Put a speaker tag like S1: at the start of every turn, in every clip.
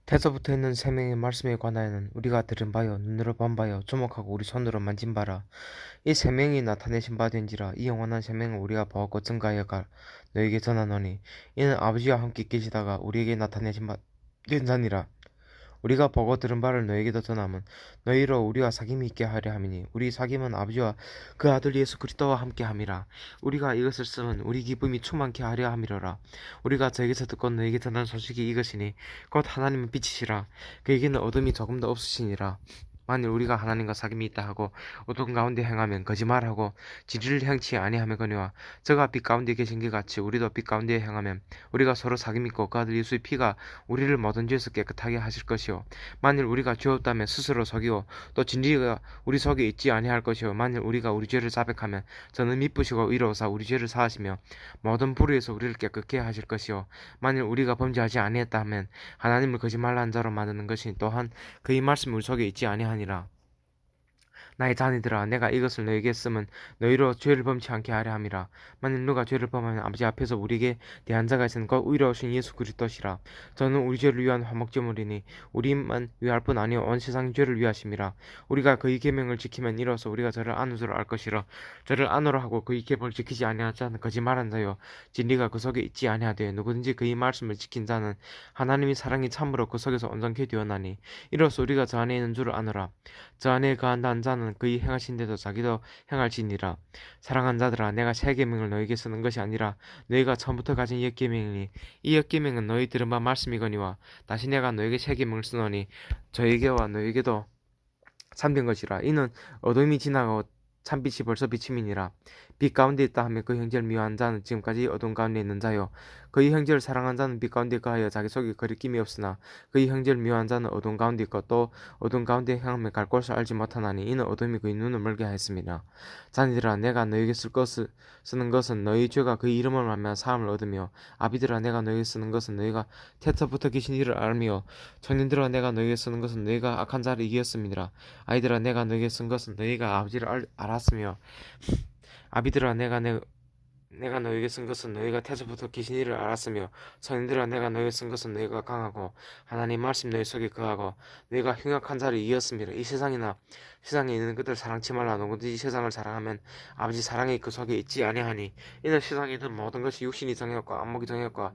S1: 태서부터 있는 생명의 말씀에 관하여는 우리가 들은 바요 눈으로 본 바요 주목하고 우리 손으로 만진 바라. 이 생명이 나타내신 바 된지라. 이 영원한 생명을 우리가 보았고 증거하여 너에게 전하노니 이는 아버지와 함께 계시다가 우리에게 나타내신 바 된 자니라. 우리가 보고 들은 바를 너에게도 전함은 너희로 우리와 사귐이 있게 하려 함이니 우리 사귐은 아버지와 그 아들 예수 그리스도와 함께 함이라. 우리가 이것을 쓰면 우리 기쁨이 충만케 하려 함이로라. 우리가 저에게서 듣고 너에게 전한 소식이 이것이니 곧 하나님은 빛이시라. 그에게는 어둠이 조금도 없으시니라. 만일 우리가 하나님과 사귐이 있다 하고 어둠 가운데 행하면 거짓말하고 진리를 행치 아니하거니와 저가 빛 가운데 계신 것 같이 우리도 빛 가운데 행하면 우리가 서로 사귐 있고 그 아들 예수의 피가 우리를 모든 죄에서 깨끗하게 하실 것이요 만일 우리가 죄 없다면 스스로 속이고 또 진리가 우리 속에 있지 아니할 것이요 만일 우리가 우리 죄를 자백하면 저는 미쁘시고 의로우사 우리 죄를 사하시며 모든 불의에서 우리를 깨끗게 하실 것이요 만일 우리가 범죄하지 아니했다 하면 하나님을 거짓말하는 자로 만드는 것이 또한 그의 말씀이 우리 속에 있지 아니하니라. 나의 자녀들아 내가 이것을 너에게 쓰면 너희로 죄를 범치 않게 하려 함이라. 만일 누가 죄를 범하면 아버지 앞에서 우리에게 대한 자가 있으니 곧 의로우신 예수 그리스도시라. 저는 우리 죄를 위한 화목제물이니 우리만 위할 뿐 아니요 온 세상 죄를 위하심이라. 우리가 그의 계명을 지키면 이로써 우리가 저를 아는 줄 알 것이라. 저를 아노라 하고 그의 계명을 지키지 아니한 자는 거짓말한 자요 진리가 그 속에 있지 아니하되 누구든지 그의 말씀을 지킨 자는 하나님의 사랑이 참으로 그 속에서 온전케 되었나니 이로써 우리가 저 안에 있는 줄을 아노라. 저 안에 거한다는 자는 그의 행하신 대로 자기도 행할지니라. 사랑한 자들아 내가 새 계명을 너에게 쓰는 것이 아니라 너희가 처음부터 가진 옛 계명이니 이 옛 계명은 너희 들은 바 말씀이거니와 다시 내가 너에게 새 계명을 쓰노니 저에게와 너에게도 참된 것이라. 이는 어둠이 지나가고 참빛이 벌써 비침이니라. 빛 가운데 있다 하면 그 형제를 미워한 자는 지금까지 어둠 가운데 있는 자요 그의 형제를 사랑한 자는 빛 가운데 거하여 자기 속에 거리낌이 없으나 그의 형제를 미워한 자는 어둠 가운데 있고 또 어둠 가운데 향하며 갈 곳을 알지 못하나니 이는 어둠이 그의 눈을 멀게 하였습니다. 자녀들아 내가 너에게 쓰는 것은 너희 죄가 그의 이름을 말미암아 사함을 얻으며 아비들아 내가 너에게 쓰는 것은 너희가 태초부터 계신 이를 알며 청년들아 내가 너에게 쓰는 것은 너희가 악한 자를 이겼음이니라. 아이들아 내가 너에게 쓴 것은 너희가 아버지를 알았으며 아비들아 내가 너에게 쓴 것은 너희가 태초부터 계신 이를 알았으며 성인들아 내가 너에게 쓴 것은 너희가 강하고 하나님 말씀 너희 속에 거하고 너희가 흉악한 자를 이겼습니다. 이 세상에 있는 것들 사랑치 말라. 누구든지 세상을 사랑하면 아버지 사랑이 그 속에 있지 아니하니 이는 세상에 있는 모든 것이 육신이 정욕과 안목이 정욕과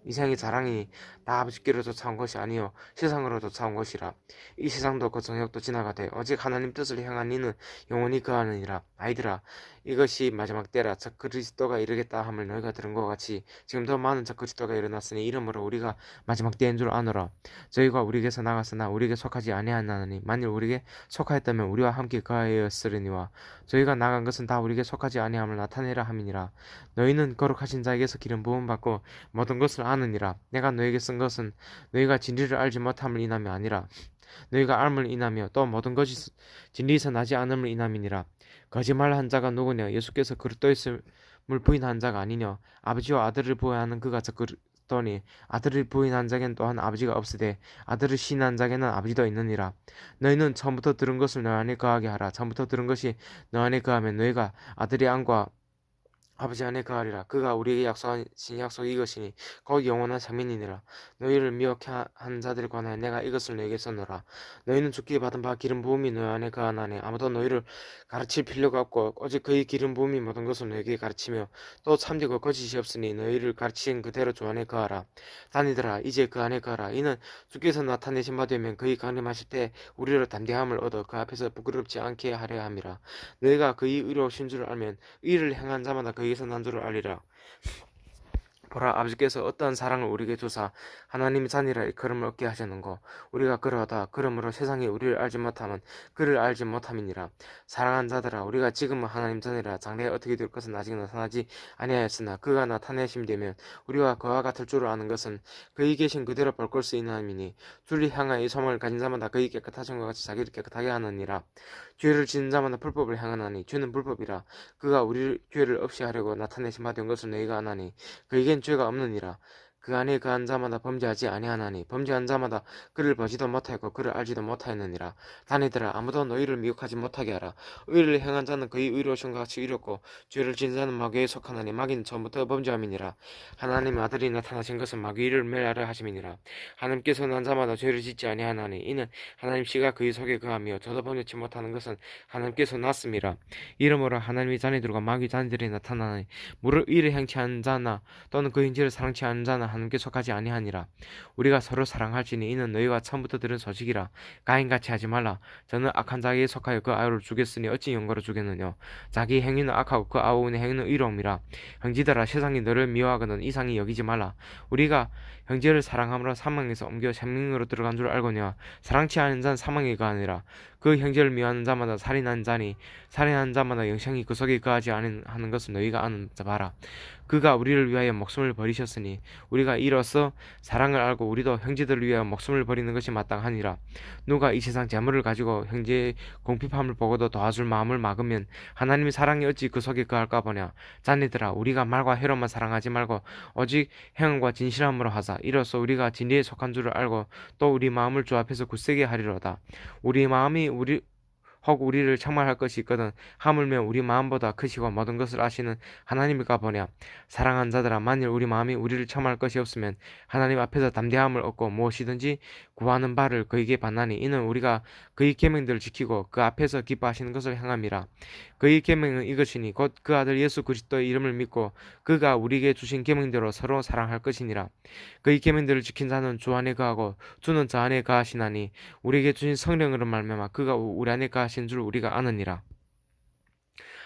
S1: 이생의 자랑이 다 아버지께로 쫓아온 것이 아니요 세상으로 쫓아온 것이라. 이 세상도 그 정욕도 지나가되 오직 하나님 뜻을 행한 이는 영원히 거하느니라. 아이들아 이것이 마지막 때라. 저 그리스도가 이르겠다 함을 너희가 들은 것 같이 지금 더 많은 저 그리스도가 일어났으니 이러므로 우리가 마지막 때인 줄 아노라. 저희가 우리에게서 나갔으나 우리에게 속하지 아니하나니 만일 우리에게 속하였다면 우리와 함께 거하였으리니와 저희가 나간 것은 다 우리에게 속하지 아니함을 나타내라 함이니라. 너희는 거룩하신 자에게서 기름 부음 받고 모든 것을 아느니라. 내가 너에게 쓴 것은 너희가 진리를 알지 못함을 인함이 아니라 너희가 알음을 인하며 또 모든 것이 진리에서 나지 않음을 인함이니라. 거짓말한 자가 누구냐? 예수께서 그리스도였음을 부인한 자가 아니냐? 아버지와 아들을 부인하는 그가 저 그리스도니 아들을 부인한 자에게는 또한 아버지가 없으되 아들을 시인한 자에게는 아버지도 있느니라. 너희는 처음부터 들은 것을 너 안에 거하게 하라. 처음부터 들은 것이 너 안에 거하면 너희가 아들의 안과 아버지 안에 거하리라. 그가 우리에게 약속하신 약속이 이것이니 곧 영원한 생명이니라. 너희를 미혹해 한 자들에 관하여 내가 이것을 너에게 써노라. 너희는 죽게 받은 바 기름 부음이 너희 안에 거하나니 아무도 너희를 가르칠 필요가 없고 오직 그의 기름 부음이 모든 것을 너에게 가르치며 또 참되고 거짓이 없으니 너희를 가르친 그대로 주 안에 거하라. 다니들아 이제 그 안에 거하라. 이는 주께서 나타내신 바 되면 그의 강림하실 때 우리로 담대함을 얻어 그 앞에서 부끄럽지 않게 하려 함이라. 너희가 그의 의로우신 줄 알면 의를 행한 자마다 그에게서 난 줄을 알리라. 보라 아버지께서 어떠한 사랑을 우리에게 주사 하나님의 자녀라 일컬음을 얻게 하셨는고 우리가 그러하다. 그러므로 세상이 우리를 알지 못하면 그를 알지 못함이니라. 사랑하는 자들아 우리가 지금은 하나님 자녀라. 장래에 어떻게 될 것은 아직 나타나지 아니하였으나 그가 나타내심 되면 우리와 그와 같을 줄을 아는 것은 그의 계신 그대로 볼 것을 인함이니 주를 향하여 이 소망을 가진 자마다 그의 깨끗하신 것 같이 자기를 깨끗하게 하느니라. 죄를 지은 자마다 불법을 행하나니 죄는 불법이라. 그가 우리 죄를 없이 하려고 나타내신 바 된 것을 너희가 아나니 그에겐 죄가 없느니라. 그 안에 거한 자마다 범죄하지 아니하나니 범죄한 자마다 그를 보지도 못하였고 그를 알지도 못하였느니라. 다니들아 아무도 너희를 미혹하지 못하게 하라. 의를 행한 자는 그의 의로우심과 같이 의롭고 죄를 지은 자는 마귀에 속하나니 마귀는 처음부터 범죄함이니라. 하나님의 아들이 나타나신 것은 마귀를 멸하려 하심이니라. 하나님께서 난 자마다 죄를 짓지 아니하나니 이는 하나님 씨가 그의 속에 거하며 저도 범죄치 못하는 것은 하나님께서 났음이라. 이러므로 하나님의 자녀들과 마귀 자녀들이 나타나니 무릇 의를 행치 않은 자나 또는 그 행실을 사랑치 않은 자는 하나님께 속하지 아니하니라. 우리가 서로 사랑할지니 이는 너희가 처음부터 들은 소식이라. 가인같이 하지 말라. 저는 악한 자에게 속하여 그 아우를 죽였으니 어찌 영거로 죽였느냐. 자기 행위는 악하고 그 아우의 행위는 의로움이라. 형제들아 세상이 너를 미워하거든 이상히 여기지 말라. 우리가 형제를 사랑함으로 사망에서 옮겨 생명으로 들어간 줄 알거니와 사랑치 않은 자는 사망에 거하니라. 그 형제를 미워하는 자마다 살인한 자니 살인하는 자마다 영생이 그 속에 거하지 않은 것을 너희가 아는 바라. 그가 우리를 위하여 목숨을 버리셨으니 우리가 이로써 사랑을 알고 우리도 형제들을 위하여 목숨을 버리는 것이 마땅하니라. 누가 이 세상 재물을 가지고 형제의 공핍함을 보고도 도와줄 마음을 막으면 하나님의 사랑이 어찌 그 속에 거할까 보냐. 자네들아 우리가 말과 해로만 사랑하지 말고 오직 행함과 진실함으로 하자. 이로써 우리가 진리에 속한 줄을 알고 또 우리 마음을 주 앞에서 굳세게 하리로다. 우리 마음이 혹 우리를 책망할 것이 있거든 하물며 우리 마음보다 크시고 모든 것을 아시는 하나님일까 보냐. 사랑한 자들아 만일 우리 마음이 우리를 책망할 것이 없으면 하나님 앞에서 담대함을 얻고 무엇이든지 구하는 바를 그에게 받나니 이는 우리가 그의 계명들을 지키고 그 앞에서 기뻐하시는 것을 행함이라. 그의 계명은 이것이니 곧 그 아들 예수 그리스도의 이름을 믿고 그가 우리에게 주신 계명대로 서로 사랑할 것이니라. 그의 계명들을 지킨 자는 주 안에 거하고 주는 저 안에 거하시나니 우리에게 주신 성령으로 말미암아 그가 우리 안에 거하신 줄 우리가 아느니라.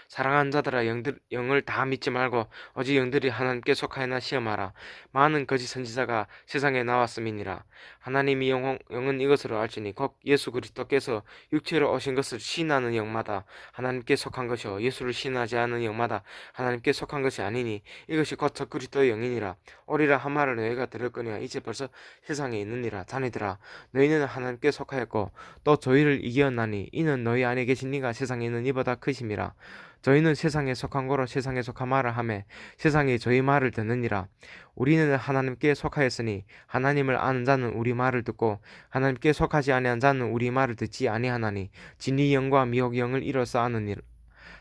S1: 사랑하는 자들아 영을 다 믿지 말고 오직 영들이 하나님께 속하여나 시험하라. 많은 거짓 선지자가 세상에 나왔음이니라. 하나님이 영은 이것으로 알지니 곧 예수 그리스도께서 육체로 오신 것을 시인하는 영마다 하나님께 속한 것이요 예수를 시인하지 않는 영마다 하나님께 속한 것이 아니니 이것이 곧 적그리스도의 영이니라. 오리라 한 말을 너희가 들을 거니와 이제 벌써 세상에 있느니라. 자네들아 너희는 하나님께 속하였고 또 저희를 이기었나니 이는 너희 안에 계신 이가 세상에 있는 이보다 크심이라. 저희는 세상에 속한 거로 세상에 속한 말을 하매 세상이 저희 말을 듣느니라. 우리는 하나님께 속하였으니 하나님을 아는 자는 우리 말을 듣고 하나님께 속하지 아니한 자는 우리 말을 듣지 아니하나니 진리 영과 미혹 영을 이로써 아느니라.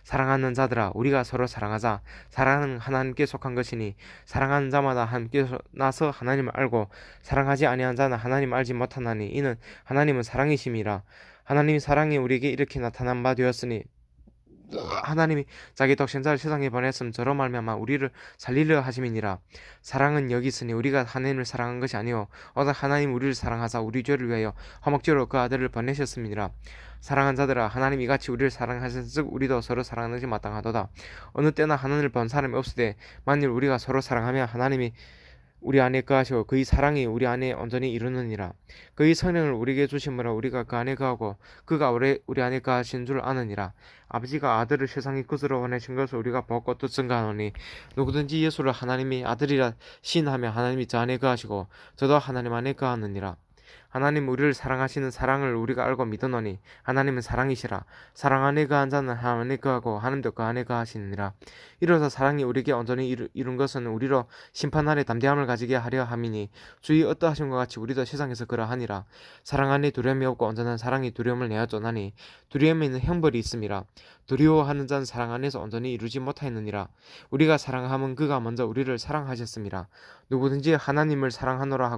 S1: 사랑하는 자들아 우리가 서로 사랑하자. 사랑은 하나님께 속한 것이니 사랑하는 자마다 하나님께 나서 하나님을 알고 사랑하지 아니한 자는 하나님 알지 못하나니 이는 하나님은 사랑이심이라. 하나님이 사랑이 우리에게 이렇게 나타난 바 되었으니 하나님이 자기 독생자를 세상에 보냈음 저로 말미암아 우리를 살리려 하심이니라. 사랑은 여기 있으니 우리가 하나님을 사랑한 것이 아니요 오직 하나님 우리를 사랑하사 우리 죄를 위하여 화목제로 그 아들을 보내셨음이니라. 사랑한 자들아 하나님이 이같이 우리를 사랑하신즉 우리도 서로 사랑하는 것이 마땅하도다. 어느 때나 하나님을 본 사람이 없으되 만일 우리가 서로 사랑하면 하나님이 우리 안에 거하시고 그의 사랑이 우리 안에 온전히 이루느니라. 그의 성령을 우리에게 주심으로 우리가 그 안에 거하고 그가 우리 안에 거하신 줄 아느니라. 아버지가 아들을 세상의 끝으로 보내신 것을 우리가 보고 또 증거하노니 누구든지 예수를 하나님이 아들이라 시인하며 하나님이 저 안에 거하시고 저도 하나님 안에 거하느니라. 하나님 우리를 사랑하시는 사랑을 우리가 알고 믿으노니 하나님은 사랑이시라. 사랑 안에 거한 자는 하나님 안에 거하고 하나님도 그 안에 거하시느니라. 이로써 사랑이 우리에게 온전히 이룬 것은 우리로 심판날에 담대함을 가지게 하려 함이니 주의 어떠하심과 같이 우리도 세상에서 그러하니라. 사랑 안에 두려움이 없고 온전한 사랑이 두려움을 내어쫓나니 두려움에 있는 형벌이 있음이라. 두려워하는 자는 사랑 안에서 온전히 이루지 못하였느니라. 우리가 사랑함은 그가 먼저 우리를 사랑하셨음이라. 누구든지 하나님을 사랑하노라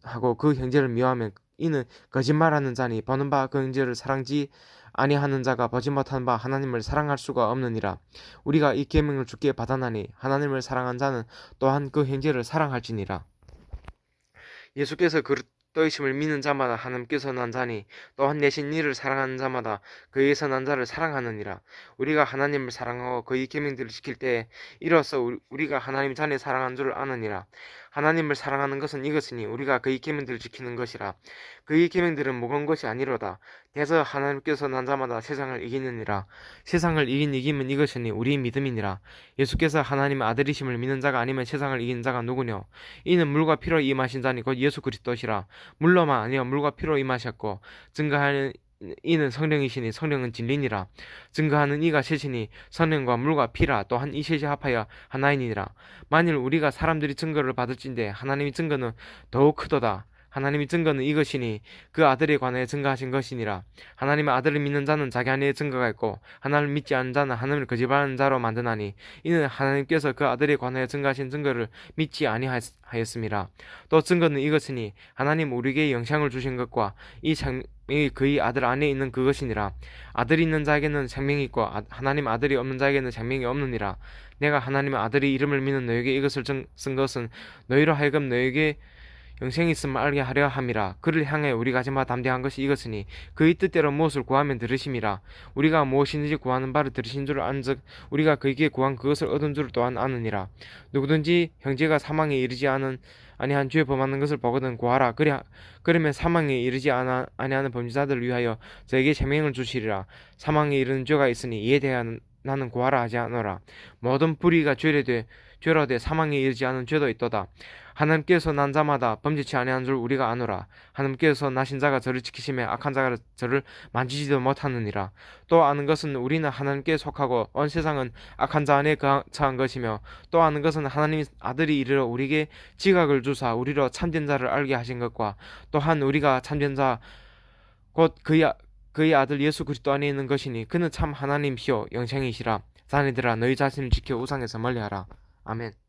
S1: 하고 그 형제를 미워하면 이는 거짓말하는 자니 보는 바 그 형제를 사랑지 아니하는 자가 보지 못한 바 하나님을 사랑할 수가 없느니라. 우리가 이 계명을 주께 받았나니 하나님을 사랑한 자는 또한 그 형제를 사랑할지니라. 예수께서 그리스도이심을 믿는 자마다 하나님께서 난 자니 또한 내신 이를 사랑하는 자마다 그에게서 난 자를 사랑하느니라. 우리가 하나님을 사랑하고 그의 계명들을 지킬 때에 이로써 우리가 하나님 자녀 사랑한 줄을 아느니라. 하나님을 사랑하는 것은 이것이니 우리가 그의 계명들을 지키는 것이라. 그의 계명들은 무거운 것이 아니로다. 대서 하나님께서 난 자마다 세상을 이기느니라. 세상을 이김은 이것이니 우리 믿음이니라. 예수께서 하나님의 아들이심을 믿는 자가 아니면 세상을 이긴 자가 누구뇨? 이는 물과 피로 임하신 자니 곧 예수 그리스도시라. 물로만 아니요 물과 피로 임하셨고 증거하는 이는 성령이시니 성령은 진리니라. 증거하는 이가 셋이니 성령과 물과 피라. 또한 이 셋이 합하여 하나이니라. 만일 우리가 사람들이 증거를 받을진대 하나님의 증거는 더욱 크도다. 하나님의 증거는 이것이니 그 아들에 관하여 증거하신 것이니라. 하나님의 아들을 믿는 자는 자기 안에 증거가 있고 하나님을 믿지 않는 자는 하나님을 거짓말하는 자로 만드나니 이는 하나님께서 그 아들에 관하여 증거하신 증거를 믿지 아니하였음이라. 또 증거는 이것이니 하나님 우리에게 영생을 주신 것과 이 생명이 그의 아들 안에 있는 그것이니라. 아들이 있는 자에게는 생명이 있고 하나님 아들이 없는 자에게는 생명이 없느니라. 내가 하나님의 아들의 이름을 믿는 너에게 이것을 쓴 것은 너희로 하여금 너에게 영생이 있음을 알게 하려 함이라. 그를 향해 우리가 마지막 담대한 것이 이것이니 그의 뜻대로 무엇을 구하면 들으심이라. 우리가 무엇이든지 구하는 바를 들으신 줄 안즉 우리가 그에게 구한 그것을 얻은 줄 또한 아느니라. 누구든지 형제가 사망에 이르지 아니한 죄 범하는 것을 보거든 구하라. 그러면 사망에 이르지 아니하는 범죄자들을 위하여 저에게 생명을 주시리라. 사망에 이르는 죄가 있으니 이에 대하여 나는 구하라 하지 않노라. 모든 불의가 죄로 돼 사망에 이르지 않은 죄도 있도다. 하나님께서 난 자마다 범죄치 아니한 줄 우리가 아노라. 하나님께서 나신 자가 저를 지키심에 악한 자가 저를 만지지도 못하느니라. 또 아는 것은 우리는 하나님께 속하고 온 세상은 악한 자 안에 거처한 것이며 또 아는 것은 하나님의 아들이 이르러 우리에게 지각을 주사 우리로 참된 자를 알게 하신 것과 또한 우리가 참된 자 곧 그의 아들 예수 그리스도 안에 있는 것이니 그는 참 하나님이시요 영생이시라. 자네들아 너희 자신을 지켜 우상에서 멀리하라. 아멘.